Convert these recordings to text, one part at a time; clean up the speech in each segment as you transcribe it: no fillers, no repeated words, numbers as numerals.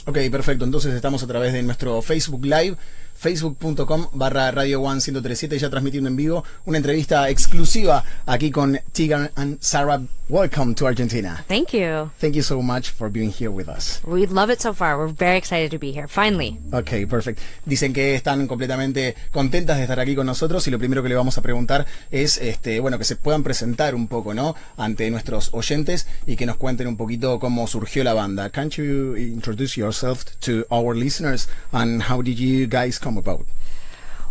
Ok, perfecto. Entonces estamos a través de nuestro Facebook Live, facebook.com/Radio One 1037, ya transmitiendo en vivo una entrevista exclusiva aquí con Tegan and Sarah. Welcome to Argentina. Thank you. Thank you so much for being here with us. We love it so far. We're very excited to be here, finally. Ok, perfect. Dicen que están completamente contentas de estar aquí con nosotros y lo primero que le vamos a preguntar es, bueno, que se puedan presentar un poco, ¿no? Ante nuestros oyentes y que nos cuenten un poquito cómo surgió la banda. Can't you introduce yourself to our listeners and how did you guys come about?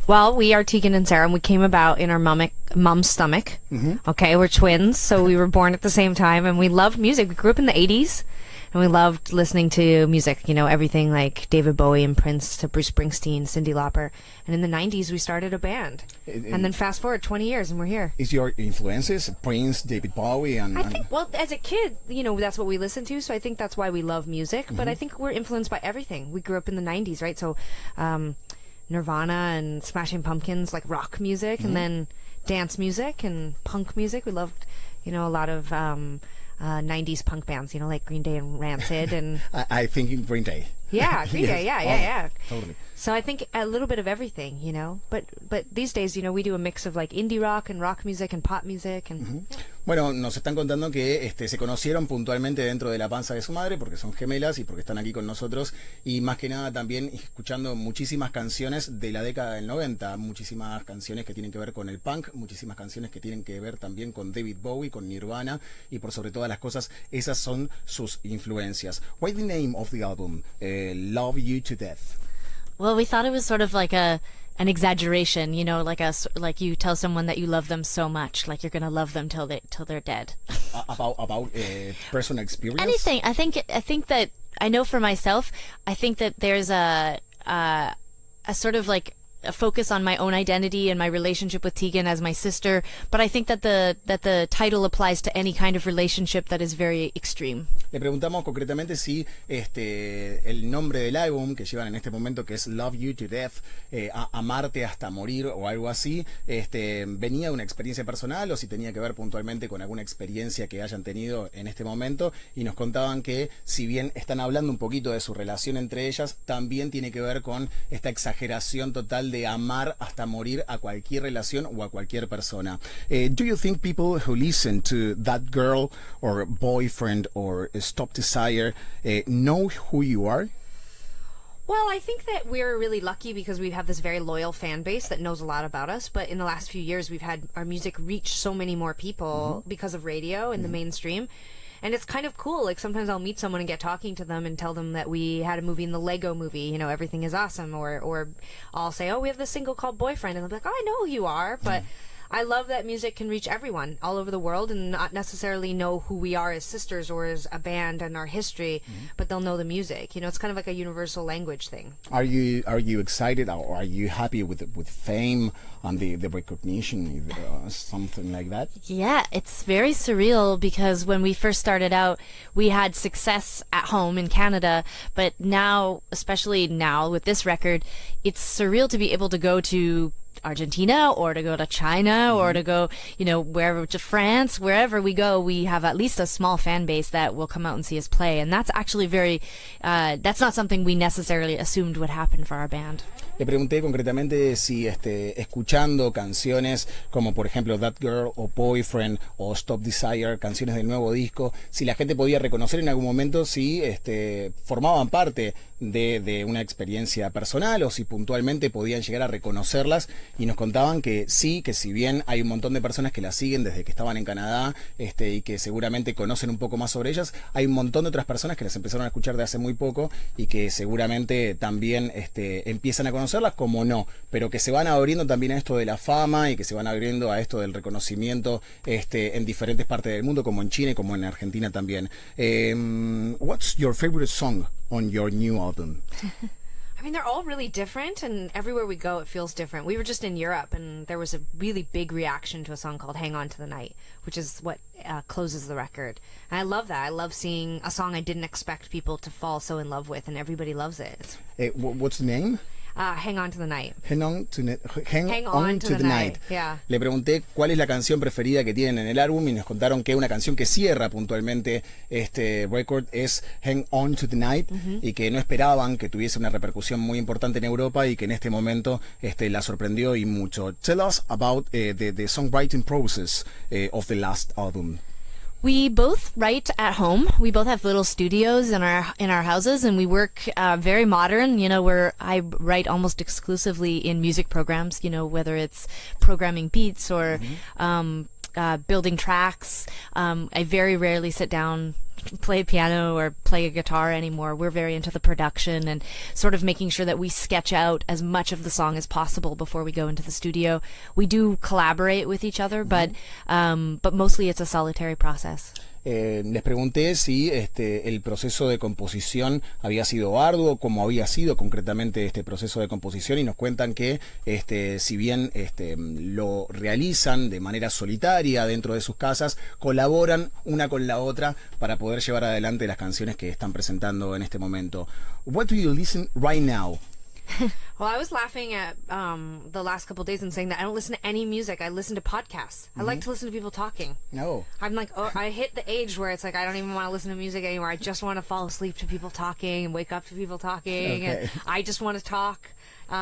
Well, we are Tegan and Sarah, and we came about in our mom's stomach. Okay, we're twins, so we were born at the same time, and we loved music. We grew up in the 80s, and we loved listening to music, you know, everything like David Bowie and Prince to Bruce Springsteen, Cyndi Lauper. And in the 90s, we started a band. And then fast forward 20 years, and we're here. Is your influences Prince, David Bowie, I think, well, as a kid, you know, that's what we listened to, so I think that's why we love music. But I think we're influenced by everything. We grew up in the 90s, right? So, Nirvana and Smashing Pumpkins, like rock music, and then dance music and punk music. We loved, you know, a lot of 90s punk bands, you know, like Green Day and Rancid. And I think in Green Day. Yeah, Green Day, yeah. Totally. So I think a little bit of everything, you know. But these days, you know, we do a mix of like indie rock and rock music and pop music. And Bueno, nos están contando que se conocieron puntualmente dentro de la panza de su madre porque son gemelas y porque están aquí con nosotros y más que nada también escuchando muchísimas canciones de la década del 90, muchísimas canciones que tienen que ver con el punk, muchísimas canciones que tienen que ver también con David Bowie, con Nirvana y por sobre todas las cosas, esas son sus influencias. What's the name of the album? Love You to Death. Well, we thought it was sort of like an exaggeration, you know, like you tell someone that you love them so much, like you're gonna love them till they're dead. About personal experience. Anything. I think that I know for myself. I think that there's a sort of like a focus on my own identity and my relationship with Tegan as my sister, but I think that the title applies to any kind of relationship that is very extreme. Le preguntamos concretamente si el nombre del álbum que llevan en este momento, que es Love You to Death, amarte hasta morir o algo así, venía de una experiencia personal o si tenía que ver puntualmente con alguna experiencia que hayan tenido en este momento, y nos contaban que si bien están hablando un poquito de su relación entre ellas, también tiene que ver con esta exageración total de amar hasta morir a cualquier relación o a cualquier persona. Do you think people who listen to That Girl or Boyfriend or Stop Desire know who you are? well, I think that we're really lucky because we have this very loyal fan base that knows a lot about us. But in the last few years, we've had our music reach so many more people because of radio and the mainstream. And it's kind of cool. Like sometimes I'll meet someone and get talking to them and tell them that we had a movie in the Lego movie, you know, Everything is Awesome. Or I'll say, oh, we have this single called Boyfriend. And they'll be like, oh, I know who you are. But I love that music can reach everyone all over the world and not necessarily know who we are as sisters or as a band and our history, but they'll know the music. You know, it's kind of like a universal language thing. Are you excited or are you happy with fame and the recognition, something like that? Yeah, it's very surreal because when we first started out, we had success at home in Canada, but now, especially now with this record, it's surreal to be able to go to Argentina or to go to China or to go, you know, wherever, to France, wherever we go, we have at least a small fan base that will come out and see us play. And that's actually very, that's not something we necessarily assumed would happen for our band. Le pregunté concretamente si escuchando canciones como por ejemplo That Girl o Boyfriend o Stop Desire, canciones del nuevo disco, si la gente podía reconocer en algún momento si formaban parte de una experiencia personal o si puntualmente podían llegar a reconocerlas, y nos contaban que sí, que si bien hay un montón de personas que las siguen desde que estaban en Canadá y que seguramente conocen un poco más sobre ellas, hay un montón de otras personas que las empezaron a escuchar de hace muy poco y que seguramente también empiezan a conocerlas como no, pero que se van abriendo también a esto de la fama y que se van abriendo a esto del reconocimiento en diferentes partes del mundo, como en China y como en Argentina también. What's your favorite song on your new album? I mean, they're all really different, and everywhere we go, it feels different. We were just in Europe, and there was a really big reaction to a song called Hang On to the Night, which is what closes the record. And I love that. I love seeing a song I didn't expect people to fall so in love with, and everybody loves it. What's the name? Hang On to the Night. Hang on to the night. Yeah. Le pregunté cuál es la canción preferida que tienen en el álbum y nos contaron que una canción que cierra puntualmente este record es Hang On to the Night y que no esperaban que tuviese una repercusión muy importante en Europa y que en este momento la sorprendió y mucho. Tell us about the songwriting process of the last album. We both write at home. We both have little studios in our houses, and we work very modern. You know, where I write almost exclusively in music programs. You know, whether it's programming beats or building tracks. I very rarely sit down, play piano or play a guitar anymore. We're very into the production and sort of making sure that we sketch out as much of the song as possible before we go into the studio. We do collaborate with each other, but mostly it's a solitary process. Les pregunté si el proceso de composición había sido arduo, cómo había sido concretamente este proceso de composición y nos cuentan que si bien lo realizan de manera solitaria dentro de sus casas, colaboran una con la otra para poder llevar adelante las canciones que están presentando en este momento. What do you listen right now? Well, I was laughing at the last couple of days and saying that I don't listen to any music. I listen to podcasts. I like to listen to people talking. No. I'm like, oh, I hit the age where it's like I don't even want to listen to music anymore. I just want to fall asleep to people talking and wake up to people talking. Okay. And I just want to talk. But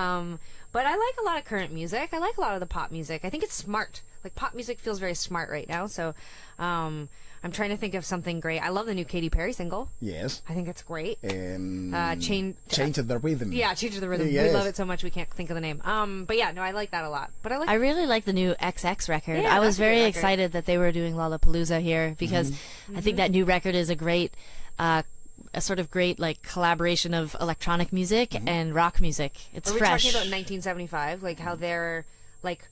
I like a lot of current music. I like a lot of the pop music. I think it's smart. Like pop music feels very smart right now. So I'm trying to think of something great. I love the new Katy Perry single. Yes. I think it's great. Change the Rhythm. Yeah, Change the Rhythm. Yes. We love it so much we can't think of the name. But yeah, no, I like that a lot. But I really like the new XX record. Yeah, I was that's a good very record. excited that they were doing Lollapalooza here because I think that new record is a great, a sort of great like collaboration of electronic music and rock music. It's Are we fresh. talking about 1975? Like how they're like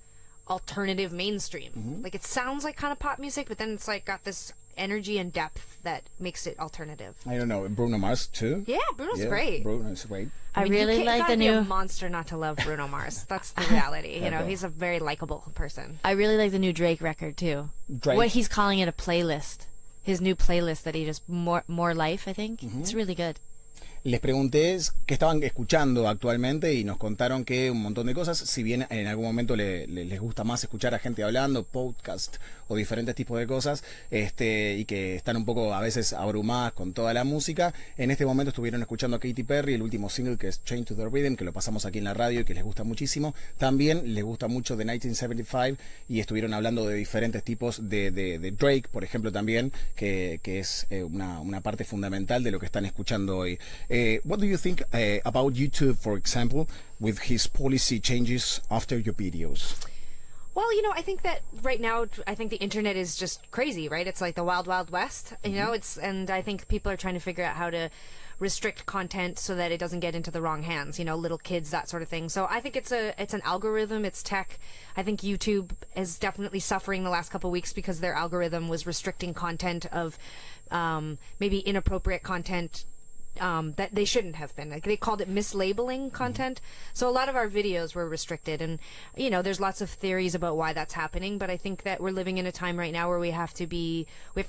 alternative mainstream. Like it sounds like kind of pop music, but then it's like got this energy and depth that makes it alternative. I don't know, Bruno Mars too? Yeah, Bruno's great. Bruno's great. I mean, really you like gotta the be a new. monster not to love Bruno Mars. That's the reality. You know, Okay. he's a very likable person. I really like the new Drake record too. Drake. What he's calling it a playlist. His new playlist that he just more life. I think it's really good. Les pregunté qué estaban escuchando actualmente y nos contaron que un montón de cosas, si bien en algún momento les gusta más escuchar a gente hablando, podcast o diferentes tipos de cosas, y que están un poco a veces abrumadas con toda la música. En este momento estuvieron escuchando a Katy Perry, el último single que es Change to the Rhythm, que lo pasamos aquí en la radio y que les gusta muchísimo. También les gusta mucho de 1975 y estuvieron hablando de diferentes tipos de Drake, por ejemplo, también, que es una parte fundamental de lo que están escuchando hoy. What do you think about YouTube, for example, with his policy changes after your videos? Well, you know, I think that right now, I think the internet is just crazy, right? It's like the wild, wild west, you know, and I think people are trying to figure out how to restrict content so that it doesn't get into the wrong hands, you know, little kids, that sort of thing. So I think it's an algorithm, it's tech. I think YouTube is definitely suffering the last couple of weeks because their algorithm was restricting content of maybe inappropriate content that they shouldn't have been. Like they called it mislabeling content. So a lot of our videos were restricted, and you know, there's lots of theories about why that's happening. But I think that we're living in a time right now where we have to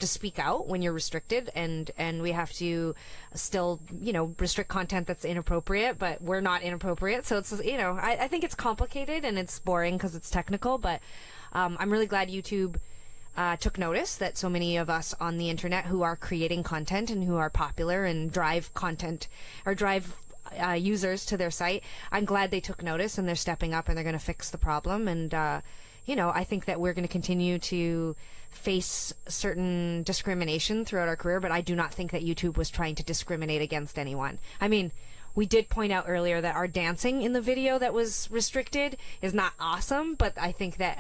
speak out when you're restricted, and we have to still, you know, restrict content that's inappropriate. But we're not inappropriate, so it's, you know, I think it's complicated and it's boring because it's technical. But I'm really glad YouTube took notice that so many of us on the internet who are creating content and who are popular and drive content or drive users to their site, I'm glad they took notice and they're stepping up and they're going to fix the problem. And, you know, I think that we're going to continue to face certain discrimination throughout our career, but I do not think that YouTube was trying to discriminate against anyone. I mean, we did point out earlier that our dancing in the video that was restricted is not awesome, but I think that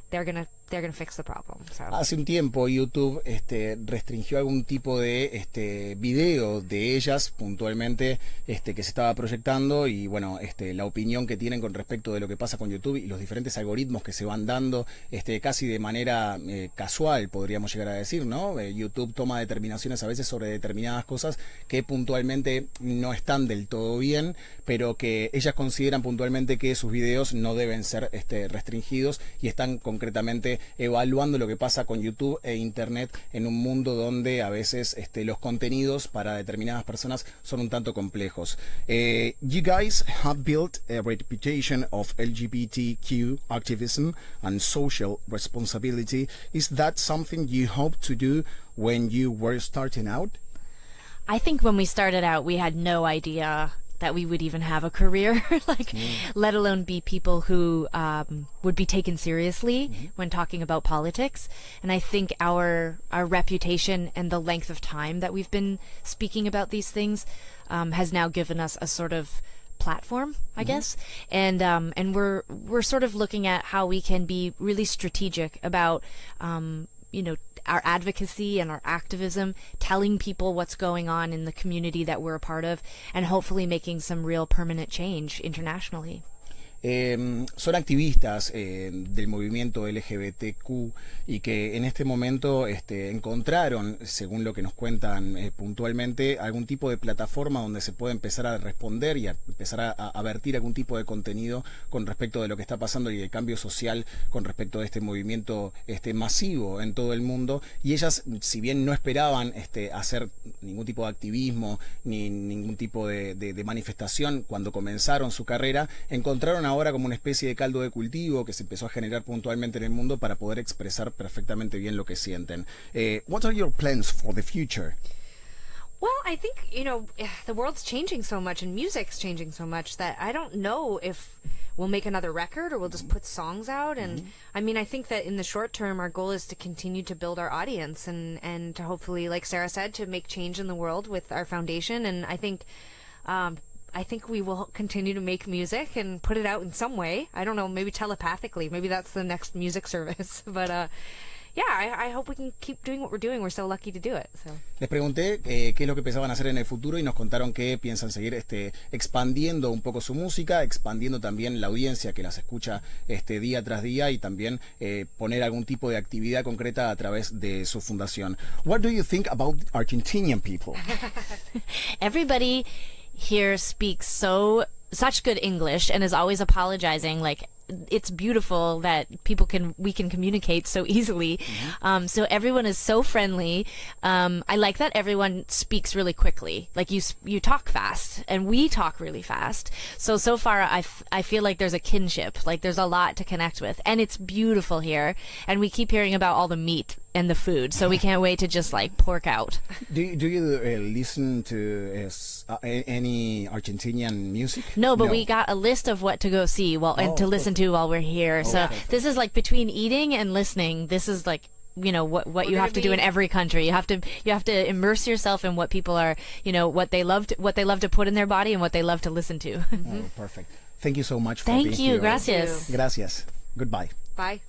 they're gonna fix the problem. So. Hace un tiempo YouTube restringió algún tipo de video de ellas puntualmente que se estaba proyectando y bueno, la opinión que tienen con respecto de lo que pasa con YouTube y los diferentes algoritmos que se van dando casi de manera casual, podríamos llegar a decir, ¿no? YouTube toma determinaciones a veces sobre determinadas cosas que puntualmente no están del todo bien, pero que ellas consideran puntualmente que sus videos no deben ser restringidos y están concretamente evaluando lo que pasa con YouTube e Internet en un mundo donde a veces los contenidos para determinadas personas son un tanto complejos. You guys have built a reputation of LGBTQ activism and social responsibility. Is that something you hope to do when you were starting out? I think when we started out, we had no idea that we would even have a career, let alone be people who would be taken seriously when talking about politics. And I think our reputation and the length of time that we've been speaking about these things has now given us a sort of platform, I guess, and we're sort of looking at how we can be really strategic about our advocacy and our activism, telling people what's going on in the community that we're a part of, and hopefully making some real permanent change internationally. Son activistas del movimiento LGBTQ y que en este momento encontraron, según lo que nos cuentan puntualmente, algún tipo de plataforma donde se puede empezar a responder y a empezar a vertir algún tipo de contenido con respecto de lo que está pasando y el cambio social con respecto de este movimiento masivo en todo el mundo. Y ellas, si bien no esperaban hacer ningún tipo de activismo ni ningún tipo de manifestación cuando comenzaron su carrera, encontraron ahora como una especie de caldo de cultivo que se empezó a generar puntualmente en el mundo para poder expresar perfectamente bien lo que sienten. What are your plans for the future? Well, I think, the world's changing so much and music's changing so much that I don't know if we'll make another record or we'll just put songs out. And I mean, I think that in the short term, our goal is to continue to build our audience and to hopefully, like Sarah said, to make change in the world with our foundation. And I think we will continue to make music and put it out in some way. I don't know, maybe telepathically. Maybe that's the next music service. But I hope we can keep doing what we're doing. We're so lucky to do it. So. Les pregunté qué es lo que pensaban hacer en el futuro y nos contaron que piensan seguir expandiendo un poco su música, expandiendo también la audiencia que las escucha día tras día y también poner algún tipo de actividad concreta a través de su fundación. What do you think about Argentinian people? Everybody here speaks such good English and is always apologizing. Like, it's beautiful that we can communicate so easily. So everyone is so friendly. I like that everyone speaks really quickly. Like you talk fast and we talk really fast. So far I feel like there's a kinship, like there's a lot to connect with, and it's beautiful here. And we keep hearing about all the meat and the food, so we can't wait to just pork out. Do you listen to any Argentinian music? No, but we got a list of what to go see and to listen to while we're here. So this is between eating and listening. This is what you have to do in every country. You have to immerse yourself in what people are, what they love to put in their body and what they love to listen to. Oh, perfect. Thank you so much for being here. Thank you. Gracias. Gracias. Goodbye. Bye.